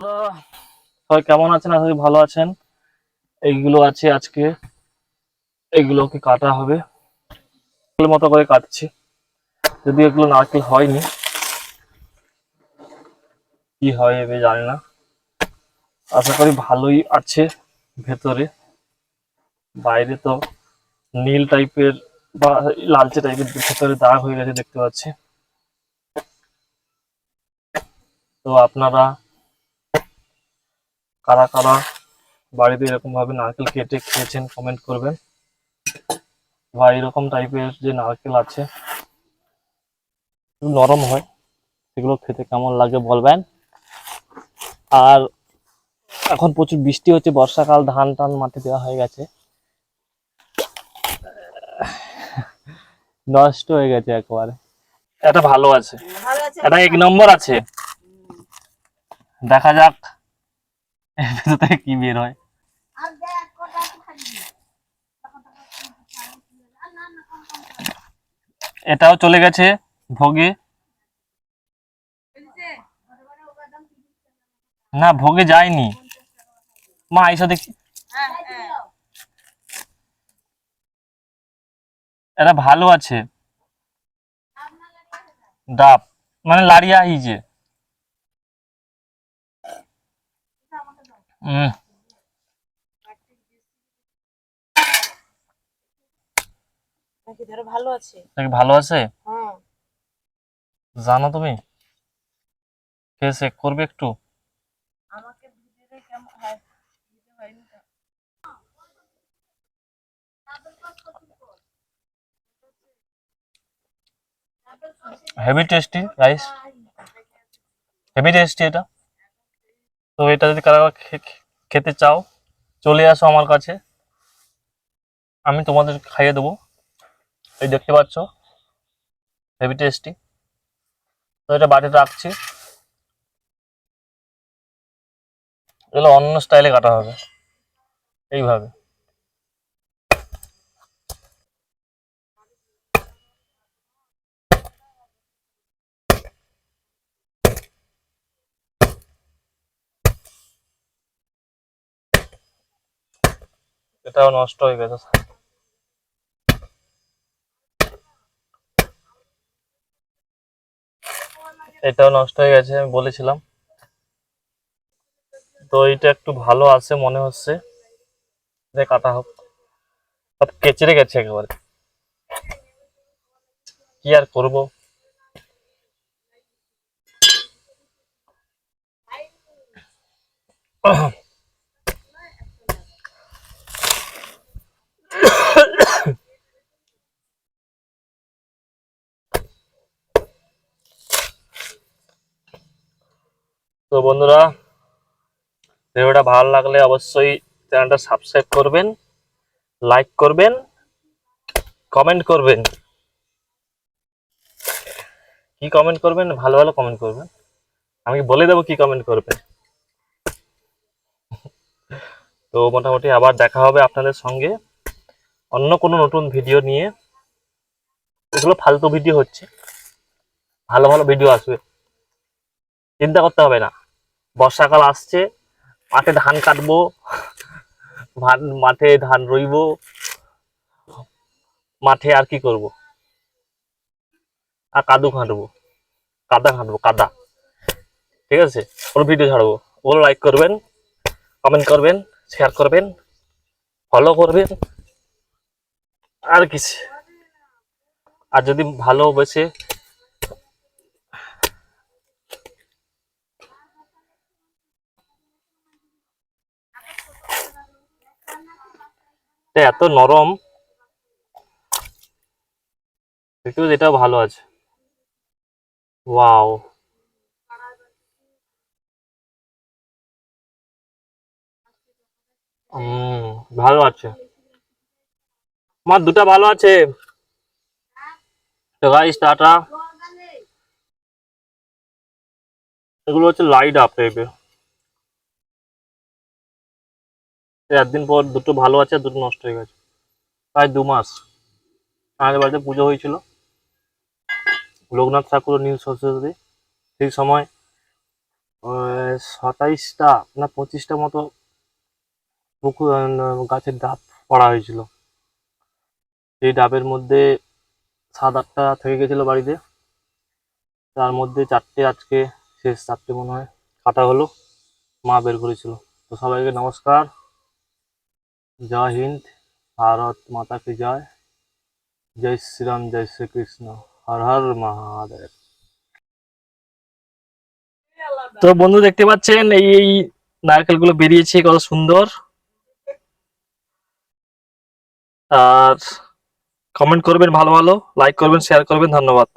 সবাই কেমন আছেন? আশা করি ভালো আছেন। এইগুলো আছে আজকে, এইগুলোকে কাটা হবে। মতো করে কাটছি, যদিও এগুলো নারকেল হয়নি, কি হয় এবে জানি না। আশা করি ভালোই আছে ভেতরে। বাইরে তো নীল টাইপের বা লালচে টাইপের ভেতরে দাগ হয়ে গেছে দেখতে পাচ্ছি। তো আপনারা কারা কারা বাড়িতে এরকম ভাবে নারকেল কেটে খেয়েছেন কমেন্ট করবেন, বা এরকম টাইপের যে নারকেল আছে নরম হয় সেগুলো খেতে কেমন লাগে বলবেন। আর এখন প্রচুর বৃষ্টি হচ্ছে, বর্ষাকাল, ধান টান মাঠে দেওয়া হয়ে গেছে, নষ্ট হয়ে গেছে একেবারে। এটা ভালো আছে, এটা এক নম্বর আছে। দেখা যাক এর ভেতর থেকে কি বের হয়। এটাও চলে গেছে ভোগে। না, ভোগে যায়নি মা, এসে দেখি। এটা ভালো আছে, ডাব মানে লাড়িয়া হিজে। ভালো আছে, ভালো আছে। জানো তুমি কে চেক করবে একটু? Heavy tasty rice, heavy tasty এটা। তো এটা যদি কারো খেতে চাও চলে আসো আমার কাছে, আমি তোমাদের খাইয়ে দেবো। এই দেখতে পাচ্ছ, হেভি টেস্টি। তো এটা বাড়িতে রাখছি, এগুলো অন্য স্টাইলে কাটা হবে এইভাবে। এটাও নষ্ট হয়ে গেছে, এটাও নষ্ট হয়ে গেছে, আমি বলেছিলাম। তো এটা একটু ভালো আছে মনে হচ্ছে, কাটা হোক। সব কেচড়ে গেছে একেবারে, কি আর করবো। তো বন্ধুরা, ভিডিওটা ভালো লাগলে অবশ্যই চ্যানেলটা সাবস্ক্রাইব করবেন, লাইক করবেন, কমেন্ট করবেন। কি কমেন্ট করবেন? ভালো ভালো কমেন্ট করবেন, আমি বলে দেবো কি কমেন্ট করবেন। তো মোটামুটি আবার দেখা হবে আপনাদের সঙ্গে অন্য কোনো নতুন ভিডিও নিয়ে। এগুলো ফালতু ভিডিও হচ্ছে, ভালো ভালো ভিডিও আসবে, চিন্তা করতে হবে না। বর্ষাকাল আসছে, মাঠে ধান কাটবো, মাঠে ধান রইবো, মাঠে আর কি করব, আর কাদা খাটবো কাদা। ঠিক আছে, ওর ভিডিও ছাড়বো, ওগুলো লাইক করবেন, কমেন্ট করবেন, শেয়ার করবেন, ফলো করবেন, আর কিছু। আর যদি ভালোবেসে এত নরম, দেখতে এটাও ভালো আছে। ওয়াও, ভালো আছে, আমার দুটা ভালো আছে। তো গাইস টাটা। এগুলো হচ্ছে লাইট আপ টাইপের, একদিন পর দুটো ভালো আছে, দুটো নষ্ট হয়ে গেছে। প্রায় 2 মাস আমাদের বাড়িতে পুজো হয়েছিল, লোকনাথ ঠাকুর নীল সরস্বতী, সেই সময় 27টা না 25টা মতো পুকুর গাছের ডাব পড়া হয়েছিল। সেই ডাবের মধ্যে 7-8টা থেকে গেছিল বাড়িতে, তার মধ্যে 4টে আজকে শেষ, 4টে মনে হয় কাটা হলো, মা বের করেছিল। তো সবাইকে নমস্কার, জয় হিন্দ, ভারত মাতা কি জয়, জয় শ্রীরাম, জয় শ্রীকৃষ্ণ, হর হর মহাদেব। তো বন্ধু দেখতে পাচ্ছেন এই এই নারকেলগুলো বেরিয়েছে কত সুন্দর। আর কমেন্ট করবেন ভালো ভালো, লাইক করবেন, শেয়ার করবেন, ধন্যবাদ।